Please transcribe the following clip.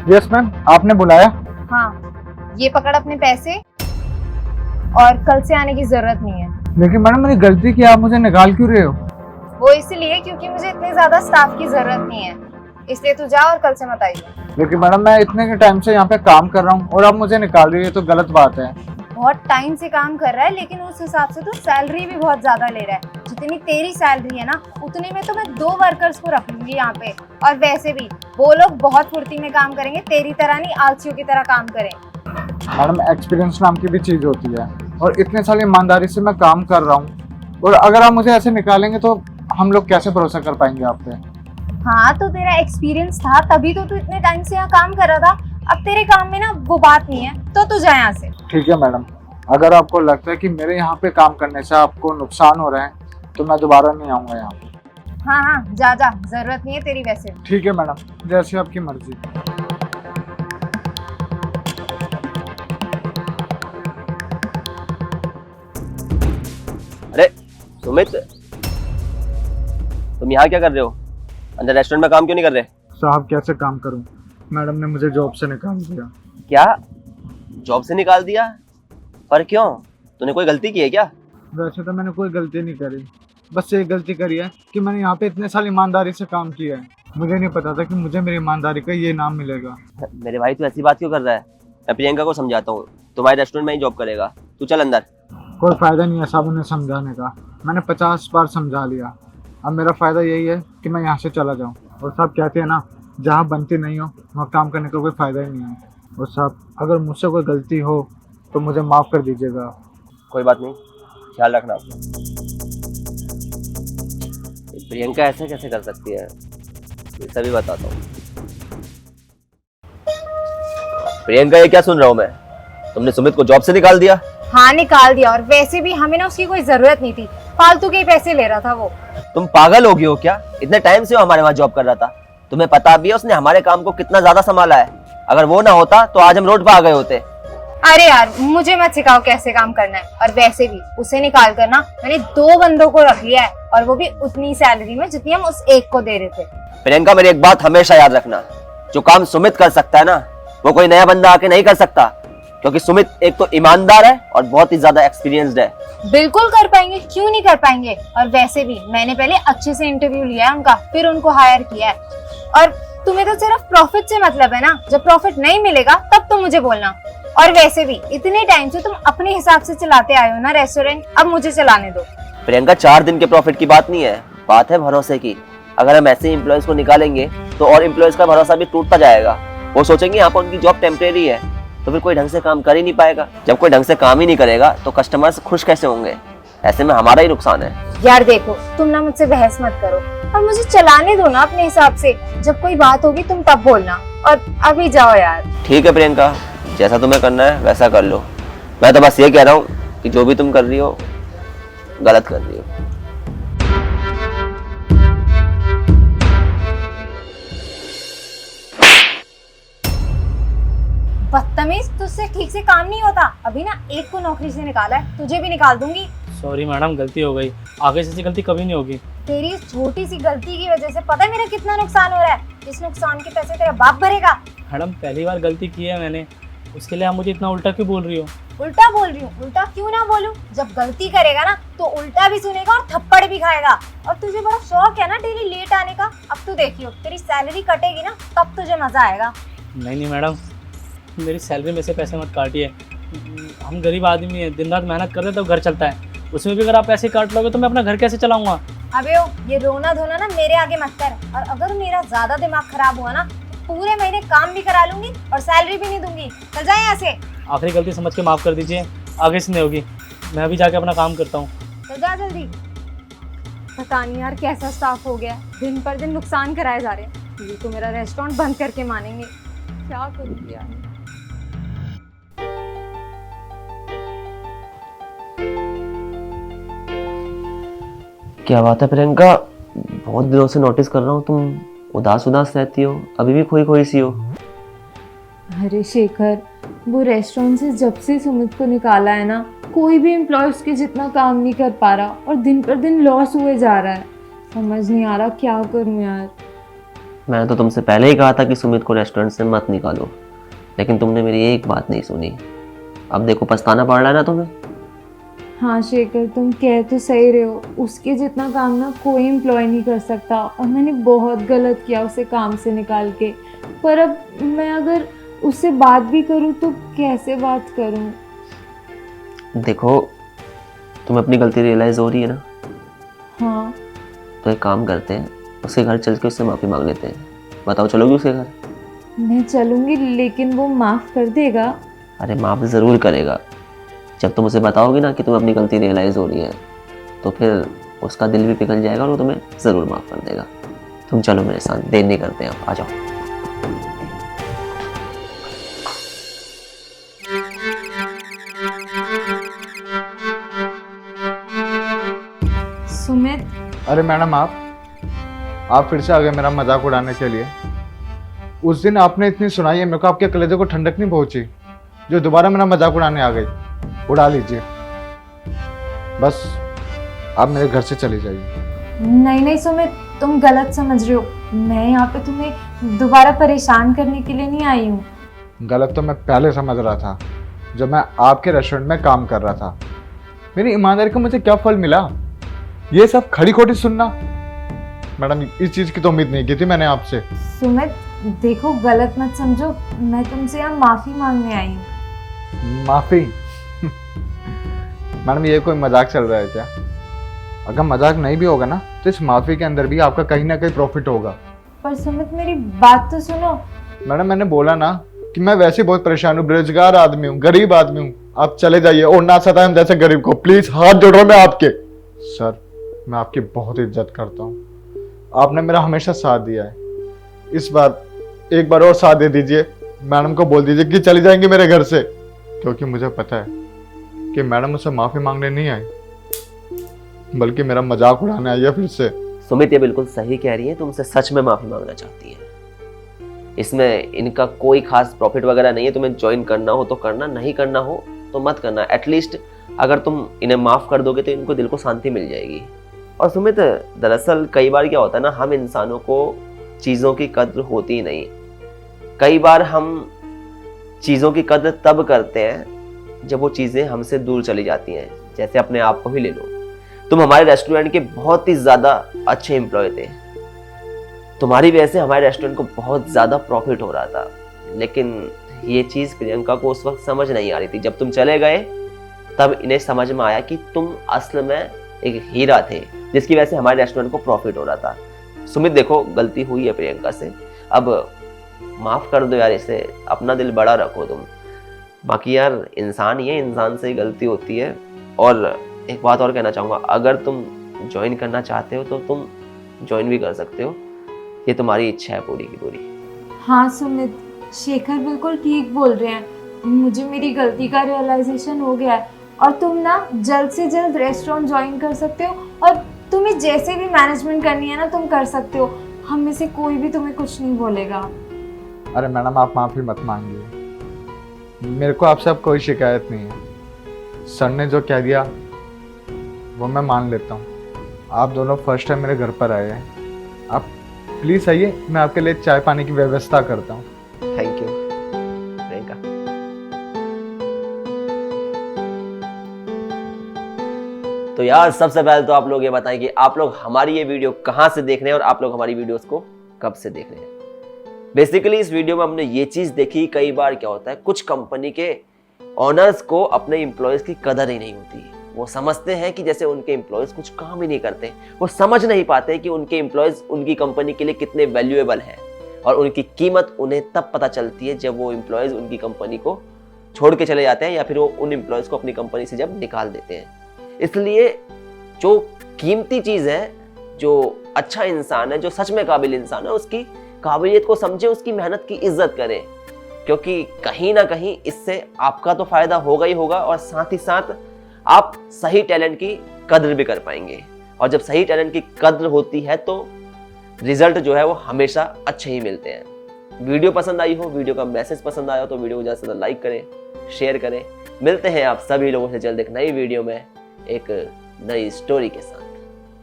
Yes ma'am, आपने बुलाया? हाँ, ये पकड़ अपने पैसे और कल से आने की जरूरत नहीं है। लेकिन मैडम मेरी गलती की, आप मुझे निकाल क्यों रहे हो? वो इसलिए क्योंकि मुझे इतने ज्यादा स्टाफ की जरूरत नहीं है, इसलिए तू जा और कल से मत आइए। लेकिन मैडम मैं इतने के टाइम से यहाँ पे काम कर रहा हूँ और आप मुझे निकाल रही है, तो गलत बात है। बहुत टाइम से काम कर रहा है, लेकिन उस हिसाब से तो सैलरी भी बहुत ज्यादा ले रहा है। जितनी तेरी सैलरी है ना, उतने में तो मैं 2 वर्कर्स को रख लूंगी यहाँ पे। और वैसे भी वो लोग बहुत फुर्ती में काम करेंगे, तेरी तरह नहीं आलसियों की तरह काम करें। मैडम एक्सपीरियंस नाम की भी चीज होती है, और इतने साल ईमानदारी से मैं काम कर रहा हूँ, और अगर आप मुझे ऐसे निकालेंगे तो हम लोग कैसे भरोसा कर पाएंगे आप पे? हाँ, तो तेरा एक्सपीरियंस था तभी तो तू इतने टाइम से यहाँ काम कर रहा था। अब तेरे काम में ना वो बात नहीं है, तो तू जा यहाँ से। ठीक है मैडम, अगर आपको लगता है कि मेरे यहाँ पे काम करने से आपको नुकसान हो रहा है तो मैं दोबारा नहीं आऊँगा यहाँ पे। हाँ हाँ, जा जा, जरूरत नहीं है तेरी वैसे। ठीक है मैडम, जैसे आपकी मर्जी। अरे सुमित, तुम यहाँ क्या कर रहे हो? अंदर रेस्टोरेंट में काम क्यों नहीं कर रहे? साहब कैसे काम करूँ, मैडम ने मुझे जॉब से निकाल दिया। क्या? जॉब से निकाल दिया? पर क्यों? तूने कोई गलती की है क्या? वैसे तो मैंने कोई गलती नहीं करी, बस एक गलती करी है कि मैंने यहाँ पे इतने साल ईमानदारी से काम किया है। मुझे नहीं पता था कि मुझे मेरी ईमानदारी का ये नाम मिलेगा। मेरे भाई, तू ऐसी बात क्यों कर रहा है? मैं प्रियंका को समझाता हूँ, तुम्हारे रेस्टोरेंट में ही जॉब करेगा। तू चल अंदर। कोई फायदा नहीं है साहब उन्हें समझाने का, मैंने 50 बार समझा लिया। अब मेरा फायदा यही है कि मैं यहाँ से चला जाऊँ। और साहब कहते हैं ना, जहाँ बनती नहीं हो वहाँ काम करने का कोई फायदा ही नहीं है। और साहब अगर मुझसे कोई गलती हो तो मुझे माफ़ कर दीजिएगा। कोई बात नहीं, ख्याल रखना अपना। ये प्रियंका ऐसे कैसे कर सकती है, ये सभी बताता हूँ। प्रियंका, ये क्या सुन रहा हूँ मैं? तुमने सुमित को जॉब से निकाल दिया? हाँ, निकाल दिया। और वैसे भी हमें ना उसकी कोई जरूरत नहीं थी, फालतू के ही पैसे ले रहा था वो। तुम पागल हो गई हो क्या? इतने टाइम से वो हमारे वहाँ जॉब कर रहा था। तुम्हें पता भी है उसने हमारे काम को कितना ज्यादा संभाला है। अगर वो ना होता तो आज हम रोड पर आ गए होते। अरे यार, मुझे मत सिखाओ कैसे काम करना है। और वैसे भी उसे निकाल कर ना मैंने 2 बंदों को रख लिया है, और वो भी उतनी सैलरी में जितनी हम उस एक को दे रहे थे। प्रियंका, मेरी एक बात हमेशा याद रखना, जो काम सुमित कर सकता है ना, वो कोई नया बंदा आके नहीं कर सकता। क्योंकि सुमित एक तो ईमानदार है और बहुत ही ज्यादा एक्सपीरियंस्ड है। बिल्कुल कर पाएंगे, क्यों नहीं कर पाएंगे। और वैसे भी मैंने पहले अच्छे से इंटरव्यू लिया है उनका, फिर उनको हायर किया है। और तुम्हें तो सिर्फ प्रॉफिट से मतलब है ना, जब प्रॉफिट नहीं मिलेगा तब तुम मुझे बोलना। और वैसे भी इतने टाइम से तुम अपने हिसाब से चलाते आए हो ना रेस्टोरेंट, अब मुझे चलाने दो। प्रियंका, 4 दिन के प्रॉफिट की बात नहीं है, बात है भरोसे की। अगर हम ऐसे एम्प्लॉयज को निकालेंगे तो और एम्प्लॉयज का भरोसा भी टूटता जाएगा। वो सोचेंगे यहाँ पर उनकी जॉब टेम्परेरी है, तो फिर कोई ढंग से काम कर ही नहीं पाएगा। जब कोई ढंग से काम ही नहीं करेगा तो कस्टमर्स खुश कैसे होंगे? ऐसे में हमारा ही नुकसान है। यार देखो, तुम ना मुझसे बहस मत करो और मुझे चलाने दो ना अपने हिसाब से। जब कोई बात होगी तुम तब बोलना, और अभी जाओ यार। ठीक है प्रियंका, जैसा तुम्हें करना है वैसा कर लो। मैं तो बस ये कह रहा हूँ कि जो भी तुम कर रही हो गलत कर रही हो। बदतमीज, तुझसे ठीक से काम नहीं होता। अभी ना एक को नौकरी से निकाला है, तुझे भी निकाल दूंगी। सॉरी मैडम, गलती हो गई। आगे से ऐसी गलती कभी नहीं होगी। तेरी इस छोटी सी गलती की वजह से पता है मेरा कितना नुकसान हो रहा है। इस नुकसान के पैसे तेरा बाप भरेगा। मैडम, पहली बार गलती की है मैंने, उसके लिए आप मुझे इतना उल्टा क्यों बोल रही हो? उल्टा बोल रही हूँ? उल्टा क्यों ना बोलूं? जब गलती करेगा ना तो उल्टा भी सुनेगा और थप्पड़ भी खाएगा। और तुझे बड़ा शौक है ना डेली लेट आने का। अब तू देखियो, तेरी सैलरी कटेगी ना तब तुझे मजा आएगा। नहीं मैडम, मेरी सैलरी में से पैसे मत काटिए। हम गरीब आदमी हैं, दिन रात मेहनत कर रहे तो घर चलता है। उसमें भी अगर आप पैसे काट लोगे तो मैं अपना घर कैसे चलाऊंगा? अबे ओ, ये रोना धोना ना मेरे आगे मत कर। और अगर मेरा ज्यादा दिमाग खराब हुआ ना, पूरे महीने काम भी करा लूंगी और सैलरी भी नहीं दूंगी। चल जाए यहाँ से। आखिरी गलती समझ के माफ़ कर दीजिए, आगे से नहीं होगी। मैं अभी जाके अपना काम करता हूँ। चल जा जल्दी। पता नहीं यार कैसा स्टाफ हो गया, दिन पर दिन नुकसान कराए जा रहे हैं। ये तो मेरा रेस्टोरेंट बंद करके मानेंगे। क्या करूँगी यार। क्या बात है प्रियंका, बहुत दिनों से नोटिस कर रहा हूँ तुम उदास उदास रहती हो, अभी भी खोई खोई सी हो। अरे शेखर, वो रेस्टोरेंट से जब से सुमित को निकाला है ना, कोई भी एम्प्लॉय उसके जितना काम नहीं कर पा रहा और दिन पर दिन लॉस हुए जा रहा है। समझ नहीं आ रहा क्या करूं यार। मैंने तो तुमसे पहले ही कहा था कि सुमित को रेस्टोरेंट से मत निकालो, लेकिन तुमने मेरी एक बात नहीं सुनी। अब देखो पछताना पड़ रहा है ना तुम्हें। हाँ शेखर, तुम कह तो सही रहे हो, उसके जितना काम ना कोई एम्प्लॉय नहीं कर सकता, और मैंने बहुत गलत किया उसे काम से निकाल के। पर अब मैं अगर उससे बात भी करूँ तो कैसे बात करूँ? देखो तुम्हें अपनी गलती रियलाइज हो रही है ना, हाँ तो एक काम करते हैं, उसके घर चल के उससे माफ़ी मांग लेते हैं। बताओ चलोगी उसके घर? मैं चलूँगी, लेकिन वो माफ़ कर देगा? अरे माफ़ ज़रूर करेगा। जब तुम उसे बताओगी ना कि तुम्हें अपनी गलती रियलाइज़ हो रही है, तो फिर उसका दिल भी पिघल जाएगा और वो तुम्हें ज़रूर माफ़ कर देगा। तुम चलो मेरे साथ, देर नहीं करते हैं, आ जाओ। सुमित, अरे मैडम आप फिर से आ गए मेरा मजाक उड़ाने के लिए। उस दिन आपने इतनी सुनाई है मेरे को, आपके कलेजे को ठंडक नहीं पहुंची जो दोबारा मेरा मजाक उड़ाने आ गई। उड़ा लीजिए, बस आप मेरे घर से चली जाइए। नहीं नहीं सुमित, तुम गलत समझ रहे हो। मैं यहाँ पे तुम्हें दोबारा परेशान करने के लिए नहीं आई हूँ। गलत तो मैं पहले समझ रहा था जब मैं आपके रेस्टोरेंट में काम कर रहा था। मेरी ईमानदारी का मुझे क्या फल मिला? ये सब खड़ी खोटी सुनना। मैडम इस चीज की तो उम्मीद नहीं की थी मैंने आपसे। सुमित देखो, गलत मत समझो, मैं तुमसे यहाँ माफ़ी मांगने आई हूँ। माफी? मैडम ये कोई मजाक चल रहा है क्या? अगर मजाक नहीं भी होगा ना, तो इस माफी के अंदर भी आपका कहीं ना कहीं प्रॉफिट होगा। पर सुमित मेरी बात तो सुनो। मैडम मैंने बोला ना कि मैं वैसे बहुत परेशान हूँ, बेरोजगार आदमी हूँ, गरीब आदमी हूँ। आप चले जाइए और ना सताएं हम जैसे गरीब को। प्लीज हाथ जोड़ रहा हूं मैं आपके। सर मैं आपकी बहुत इज्जत करता हूँ, आपने मेरा हमेशा साथ दिया है। इस बार एक बार और साथ दे दीजिए। मैडम को बोल दीजिए कि चली जाएंगे मेरे घर से, क्योंकि मुझे पता है कि मैडम मुझसे माफी मांगने नहीं आई, बल्कि मेरा मजाक उड़ाने आई है फिर से। सुमित ये बिल्कुल सही कह रही है, तुमसे सच में माफ़ी मांगना चाहती है। इसमें इनका कोई खास प्रॉफिट वगैरह नहीं है। तुम्हें ज्वाइन करना हो तो करना, नहीं करना हो तो मत करना। एटलीस्ट अगर तुम इन्हें माफ़ कर दोगे तो इनको दिल को शांति मिल जाएगी। और सुमित दरअसल कई बार क्या होता है ना, हम इंसानों को चीज़ों की कद्र होती ही नहीं। कई बार हम चीज़ों की कद्र तब करते हैं जब वो चीज़ें हमसे दूर चली जाती हैं। जैसे अपने आप को ही ले लो, तुम हमारे रेस्टोरेंट के बहुत ही ज़्यादा अच्छे एम्प्लॉय थे, तुम्हारी वजह से हमारे रेस्टोरेंट को बहुत ज़्यादा प्रॉफिट हो रहा था। लेकिन ये चीज़ प्रियंका को उस वक्त समझ नहीं आ रही थी। जब तुम चले गए तब इन्हें समझ में आया कि तुम असल में एक हीरा थे, जिसकी वजह से हमारे रेस्टोरेंट को प्रॉफिट हो रहा था। सुमित देखो गलती हुई है प्रियंका से, अब माफ़ कर दो यार इसे, अपना दिल बड़ा रखो तुम। बाकी यार इंसान ही है, इंसान से ही गलती होती है। और एक बात और कहना चाहूँगा, अगर तुम ज्वाइन करना चाहते हो तो तुम ज्वाइन भी कर सकते हो, ये तुम्हारी इच्छा है पूरी की पूरी। हाँ सुमित, शेखर बिल्कुल ठीक बोल रहे हैं। मुझे मेरी गलती का रियलाइजेशन हो गया है, और तुम ना जल्द से जल्द रेस्टोरेंट ज्वाइन कर सकते हो, और तुम्हें जैसे भी मैनेजमेंट करनी है ना तुम कर सकते हो। हम में से कोई भी तुम्हें कुछ नहीं बोलेगा। अरे मैडम आप माफी मत मांगिए, मेरे को आपसे अब कोई शिकायत नहीं है। सर ने जो कह दिया वो मैं मान लेता हूँ। आप दोनों फर्स्ट टाइम मेरे घर पर आए हैं, आप प्लीज़ आइए, मैं आपके लिए चाय पानी की व्यवस्था करता हूँ। Thank you Priyanka. तो यार सबसे पहले तो आप लोग ये बताएं कि आप लोग हमारी ये वीडियो कहाँ से देख रहे हैं और आप लोग हमारी वीडियोस को कब से देख रहे हैं। बेसिकली इस वीडियो में हमने ये चीज़ देखी, कई बार क्या होता है कुछ कंपनी के ऑनर्स को अपने एम्प्लॉयज़ की कदर ही नहीं होती। वो समझते हैं कि जैसे उनके एम्प्लॉयज़ कुछ काम ही नहीं करते। वो समझ नहीं पाते कि उनके एम्प्लॉयज़ उनकी कंपनी के लिए कितने वैल्यूएबल हैं, और उनकी कीमत उन्हें तब पता चलती है जब वो एम्प्लॉयज़ उनकी कंपनी को छोड़ के चले जाते हैं, या फिर वो उन एम्प्लॉयज़ को अपनी कंपनी से जब निकाल देते हैं। इसलिए जो कीमती चीज़ है, जो अच्छा इंसान है, जो सच में काबिल इंसान है, उसकी काबिलियत को समझे, उसकी मेहनत की इज्जत करें, क्योंकि कहीं ना कहीं इससे आपका तो फायदा होगा ही होगा, और साथ ही साथ आप सही टैलेंट की कद्र भी कर पाएंगे। और जब सही टैलेंट की कद्र होती है तो रिजल्ट जो है वो हमेशा अच्छे ही मिलते हैं। वीडियो पसंद आई हो, वीडियो का मैसेज पसंद आया हो तो वीडियो को ज़्यादा से ज़्यादा लाइक करें, शेयर करें। मिलते हैं आप सभी लोगों से जल्द एक नई वीडियो में एक नई स्टोरी के साथ।